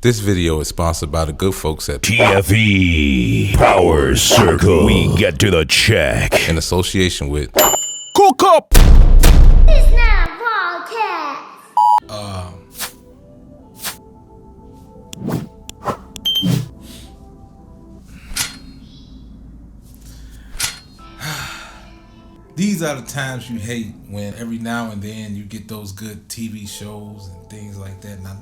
This video is sponsored by the good folks at TFE PowerCircle. We get to the check. in association with Cookup. It's now podcast. These are the times you hate, when every now and then you get those good TV shows and things like that. Now,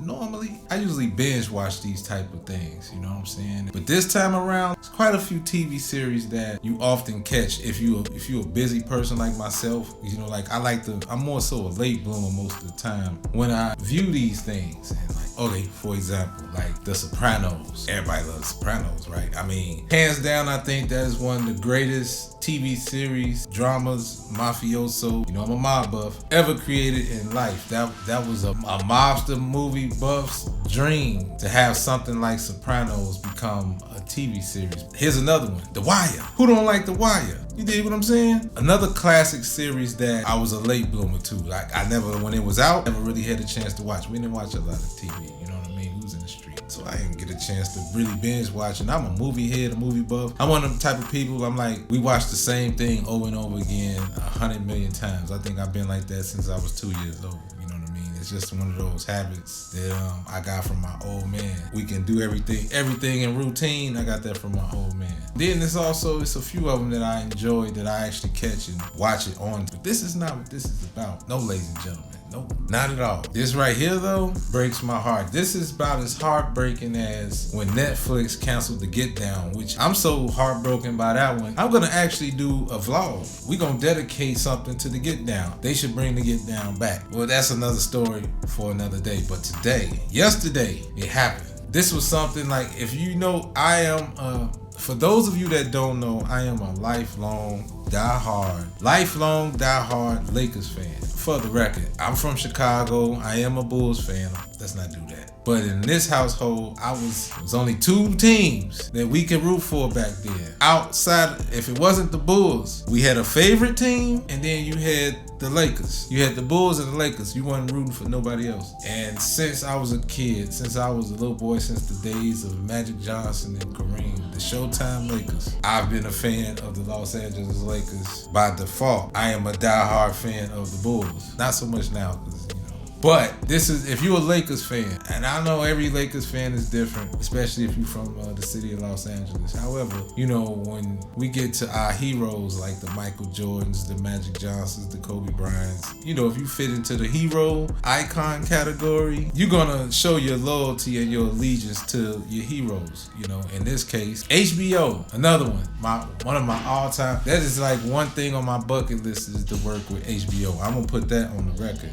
I usually binge watch these type of things, you know what I'm saying? But this time around, there's quite a few TV series that you often catch if you're a busy person like myself. You know, like I'm more so a late bloomer most of the time when I view these things. And okay, for example, like The Sopranos. Everybody loves Sopranos, right? I mean, hands down, I think that is one of the greatest TV series, dramas, mafioso, I'm a mob buff, ever created in life. That was a mobster movie buff's dream to have something like Sopranos become a TV series. Here's another one, The Wire. Who don't like The Wire? You dig what I'm saying? Another classic series that I was a late bloomer to. Like, when it was out, never really had a chance to watch. We didn't watch a lot of TV, you know what I mean? We was in the street. So I didn't get a chance to really binge watch. And I'm a movie head, a movie buff. I'm one of them type of people, I'm like, we watch the same thing over and over again 100 million times. I think I've been like that since I was 2 years old. You know what I mean? It's just one of those habits that I got from my old man. We can do everything in routine. I got that from my old man. Then it's a few of them that I enjoy that I actually catch and watch it on. But this is not what this is about. No, ladies and gentlemen. Nope, not at all. This right here, though, breaks my heart. This is about as heartbreaking as when Netflix canceled The Get Down, which I'm so heartbroken by that one. I'm gonna actually do a vlog. We're gonna dedicate something to The Get Down. They should bring The Get Down back. Well, that's another story for another day. But yesterday, it happened. This was something like, if you know, for those of you that don't know, I am a lifelong diehard Lakers fan. For the record, I'm from Chicago. I am a Bulls fan. Let's not do that. But in this household, it was only two teams that we could root for back then. Outside, if it wasn't the Bulls, we had a favorite team, and then you had the Lakers. You had the Bulls and the Lakers. You weren't rooting for nobody else. And since I was a kid, since I was a little boy, since the days of Magic Johnson and Kareem, the Showtime Lakers, I've been a fan of the Los Angeles Lakers by default. I am a diehard fan of the Bulls. Not so much now, but this is, if you're a Lakers fan, and I know every Lakers fan is different, especially if you're from the city of Los Angeles. However, when we get to our heroes like the Michael Jordans, the Magic Johnsons, the Kobe Bryants, if you fit into the hero icon category, you're gonna show your loyalty and your allegiance to your heroes. In this case, HBO, another one, one of my all-time. That is like one thing on my bucket list, is to work with HBO. I'm gonna put that on the record.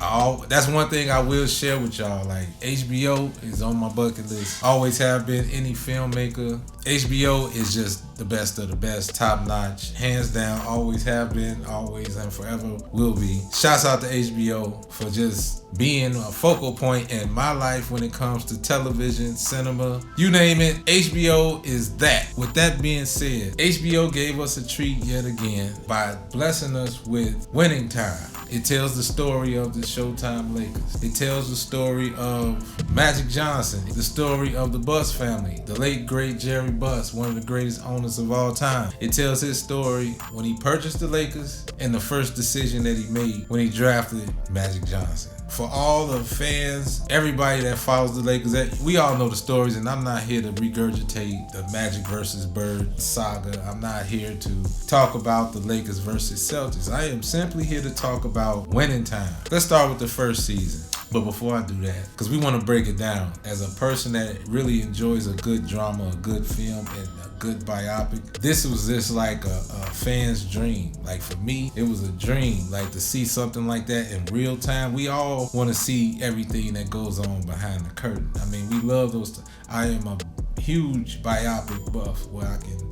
That's one thing I will share with y'all. Like, HBO is on my bucket list. Always have been. Any filmmaker, HBO is just the best of the best, top notch, hands down. Always have been, always and forever will be. Shouts out to HBO for just being a focal point in my life when it comes to television, cinema, you name it. HBO is that. With that being said, HBO gave us a treat yet again by blessing us with Winning Time. It tells the story of the Showtime Lakers. It tells the story of Magic Johnson, the story of the Buss family, the late great Jerry Buss, one of the greatest owners of all time. It tells his story when he purchased the Lakers and the first decision that he made when he drafted Magic Johnson. For all the fans, everybody that follows the Lakers, we all know the stories, and I'm not here to regurgitate the Magic versus Bird saga. I'm not here to talk about the Lakers versus Celtics. I am simply here to talk about Winning Time. Let's start with the first season. But before I do that, because we want to break it down, as a person that really enjoys a good drama, a good film, and a good biopic, this was just like a fan's dream. Like, for me, it was a dream, like, to see something like that in real time. We all want to see everything that goes on behind the curtain. I mean, we love those. I am a huge biopic buff where I can,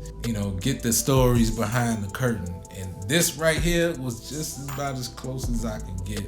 get the stories behind the curtain. And this right here was just about as close as I can get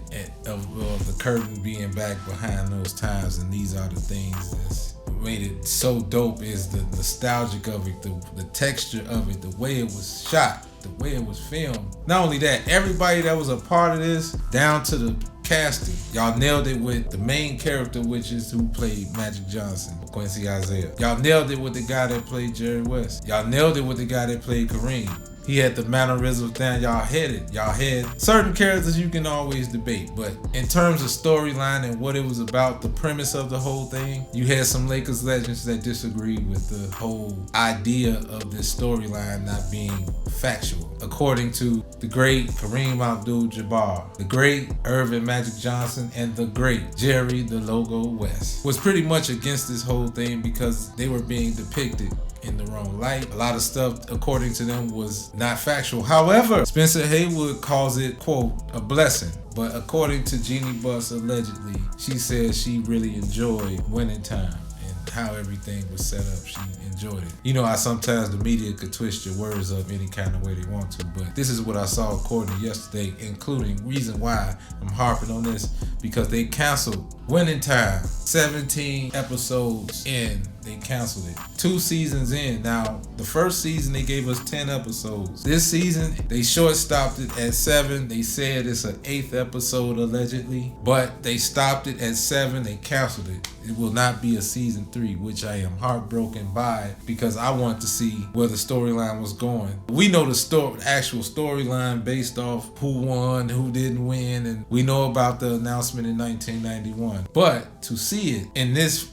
of the curtain being back behind those times. And these are the things that's made it so dope, is the nostalgic of it, the texture of it, the way it was shot, the way it was filmed. Not only that, everybody that was a part of this, down to the casting, y'all nailed it with the main character, which is who played Magic Johnson. Quincy Isaiah. Y'all nailed it with the guy that played Jerry West. Y'all nailed it with the guy that played Kareem. He had the mannerisms down. Y'all had it. Y'all had certain characters you can always debate, but in terms of storyline and what it was about, the premise of the whole thing, you had some Lakers legends that disagreed with the whole idea of this storyline not being factual. According to the great Kareem Abdul-Jabbar, the great Irvin Magic Johnson, and the great Jerry the Logo West, was pretty much against this whole thing because they were being depicted in the wrong light. A lot of stuff, according to them, was not factual. However, Spencer Haywood calls it, quote, a blessing. But according to Jeannie Buss, allegedly, she says she really enjoyed Winning Time and how everything was set up. She enjoyed it. You know how sometimes the media could twist your words up any kind of way they want to, but this is what I saw according to yesterday, including reason why I'm harping on this, because they canceled Winning Time. 17 episodes in, they canceled it. 2 seasons in. Now, the first season they gave us 10 episodes. This season, they short stopped it at 7. They said it's an 8th episode allegedly, but they stopped it at 7. They canceled it. It will not be a season 3, which I am heartbroken by because I want to see where the storyline was going. We know the actual storyline based off who won, who didn't win, and we know about the announcement in 1991. But to see it in this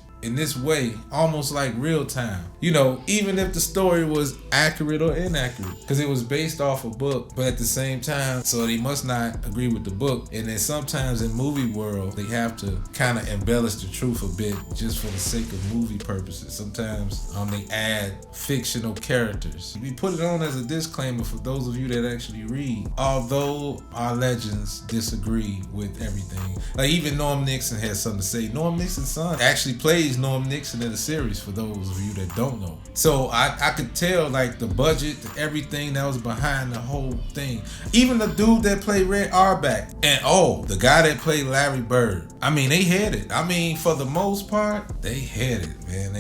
way, almost like real time, you know, even if the story was accurate or inaccurate, because it was based off a book, but at the same time, so they must not agree with the book. And then sometimes in movie world, they have to kind of embellish the truth a bit just for the sake of movie purposes. Sometimes they add fictional characters. We put it on as a disclaimer for those of you that actually read. Although our legends disagree with everything, like even Norm Nixon has something to say. Norm Nixon's son actually plays Norm Nixon in the series, for those of you that don't know. So I could tell like the budget, everything that was behind the whole thing. Even the dude that played Red Auerbach, and the guy that played Larry Bird. I mean, they had it. I mean, for the most part, they had it, man.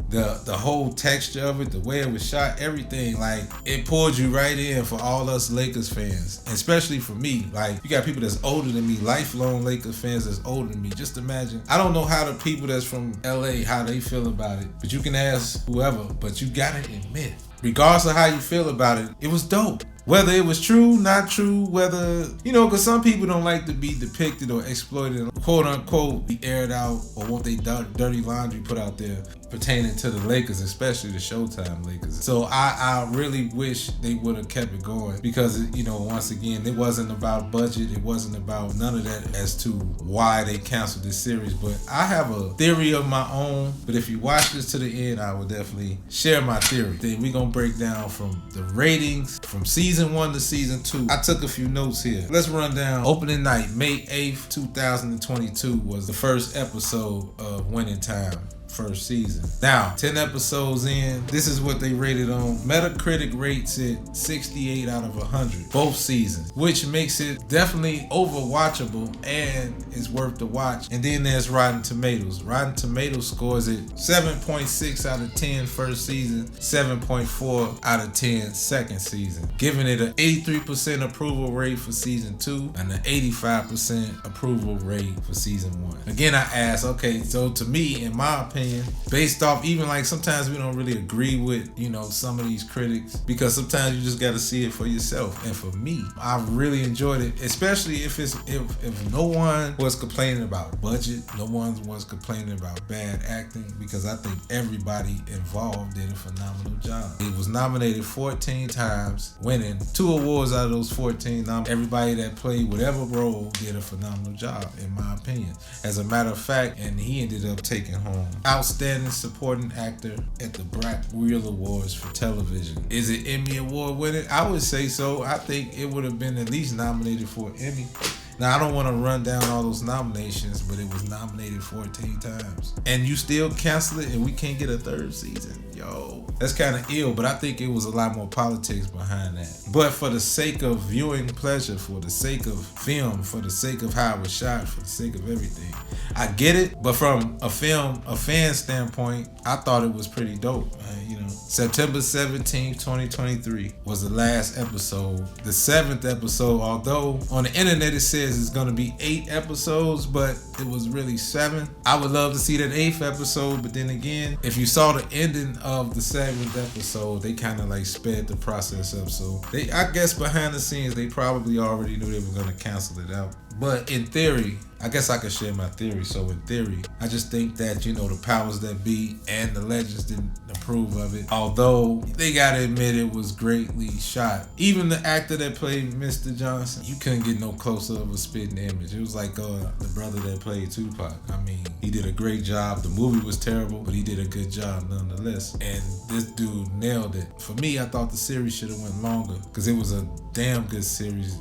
The whole texture of it, the way it was shot, everything, like it pulled you right in for all us Lakers fans, especially for me. Like, you got people that's older than me, lifelong Lakers fans that's older than me. Just imagine. I don't know how the people that's from LA, how they feel about it, but you can ask whoever, but you gotta admit, regardless of how you feel about it, it was dope. Whether it was true, not true, whether, because some people don't like to be depicted or exploited, quote unquote, be aired out or want they dirty laundry put out there pertaining to the Lakers, especially the Showtime Lakers. So I really wish they would have kept it going because, once again, it wasn't about budget. It wasn't about none of that as to why they canceled this series. But I have a theory of my own. But if you watch this to the end, I will definitely share my theory. Then we're going to break down from the ratings from season 1 to season 2. I took a few notes here. Let's run down. Opening night, May 8th, 2022 was the first episode of Winning Time. First season. Now, 10 episodes in, this is what they rated on. Metacritic rates it 68 out of 100, both seasons, which makes it definitely overwatchable and it's worth the watch. And then there's Rotten Tomatoes. Rotten Tomatoes scores it 7.6 out of 10 first season, 7.4 out of 10 second season, giving it an 83% approval rate for season 2 and an 85% approval rate for season 1. Again, I ask, okay, so to me, in my opinion, based off, even like sometimes we don't really agree with, some of these critics, because sometimes you just got to see it for yourself. And for me, I really enjoyed it, especially if no one was complaining about budget, no one was complaining about bad acting, because I think everybody involved did a phenomenal job. It was nominated 14 times, winning 2 awards out of those 14. Everybody that played whatever role did a phenomenal job, in my opinion. As a matter of fact, and he ended up taking home Outstanding Supporting Actor at the Black Reel Awards for television. Is it Emmy Award winning? I would say so. I think it would have been at least nominated for an Emmy. Now, I don't want to run down all those nominations, but it was nominated 14 times. And you still cancel it and we can't get a 3rd season. Yo, that's kind of ill, but I think it was a lot more politics behind that. But for the sake of viewing pleasure, for the sake of film, for the sake of how it was shot, for the sake of everything, I get it, but from a fan standpoint, I thought it was pretty dope. September 17th, 2023 was the last episode. The 7th episode, although on the internet it says it's going to be 8 episodes, but it was really 7. I would love to see that 8th episode, but then again, if you saw the ending of the 7th episode, they kind of like sped the process up. So I guess behind the scenes, they probably already knew they were going to cancel it out. But in theory, I guess I could share my theory. So in theory, I just think that, the powers that be and the legends didn't approve of it. Although they gotta admit it was greatly shot. Even the actor that played Mr. Johnson, you couldn't get no closer of a spitting image. It was like the brother that played Tupac. I mean, he did a great job. The movie was terrible, but he did a good job nonetheless. And this dude nailed it. For me, I thought the series should have went longer because it was a damn good series.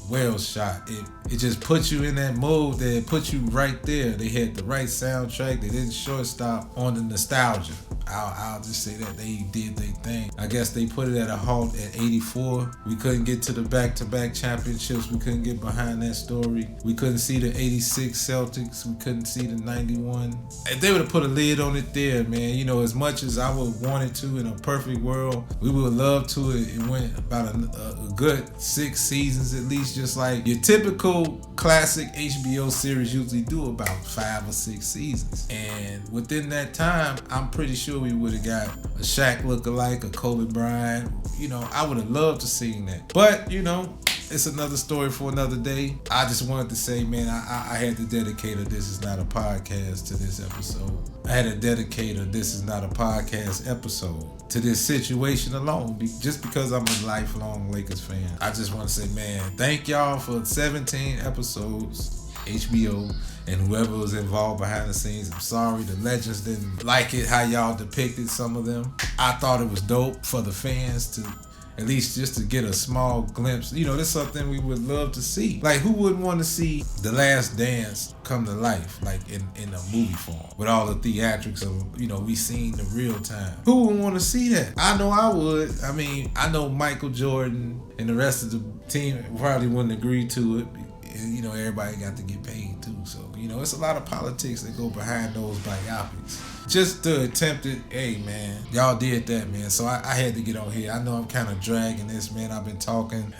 Well shot. It just put you in that mode that it put you right there. They had the right soundtrack. They didn't shortstop on the nostalgia. I'll just say that they did their thing. I guess they put it at a halt at 84. We couldn't get to the back-to-back championships. We couldn't get behind that story. We couldn't see the 86 Celtics. We couldn't see the 91. If they would have put a lid on it there, man, as much as I would want it to in a perfect world, we would love to. It went about a good 6 seasons at least, just like your typical classic HBO series usually do, about 5 or 6 seasons. And within that time, I'm pretty sure we would have got a Shaq lookalike, a Kobe Bryant. I would have loved to see that. But, it's another story for another day. I just wanted to say, man, I had to dedicate a This Is Not a Podcast to this episode. I had to dedicate a This Is Not a Podcast episode to this situation alone, just because I'm a lifelong Lakers fan. I just want to say, man, thank y'all for 17 episodes, HBO, and whoever was involved behind the scenes. I'm sorry the legends didn't like it how y'all depicted some of them. I thought it was dope for the fans to at least just to get a small glimpse. This is something we would love to see. Like, who wouldn't want to see The Last Dance come to life, like in a movie form, with all the theatrics of, we seen the real time? Who would want to see that? I know I would. I mean, I know Michael Jordan and the rest of the team probably wouldn't agree to it. And, everybody got to get paid too. So, it's a lot of politics that go behind those biopics. Just to attempt it, hey man, y'all did that, man. So I had to get on here. I know I'm kind of dragging this, man. I've been talking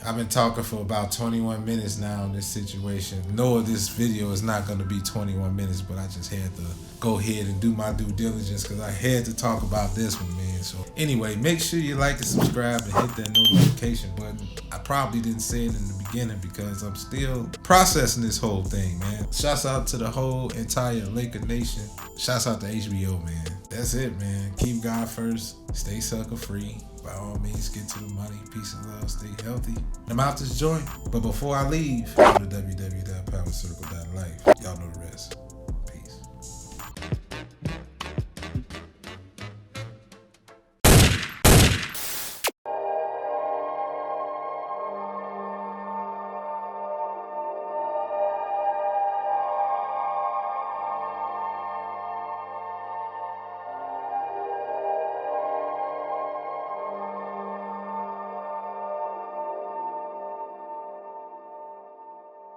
for about 21 minutes now on this situation. No, this video is not going to be 21 minutes, but I just had to go ahead and do my due diligence because I had to talk about this one, man. So anyway, make sure you like and subscribe and hit that notification button. I probably didn't say it in the beginning because I'm still processing this whole thing, man. Shouts out to the whole entire Laker Nation. Shouts out to HBO, man. That's it, man. Keep God first. Stay sucker free. By all means, get to the money. Peace and love. Stay healthy. I'm out this joint. But before I leave, go to www.powercircle.life. Y'all know the rest.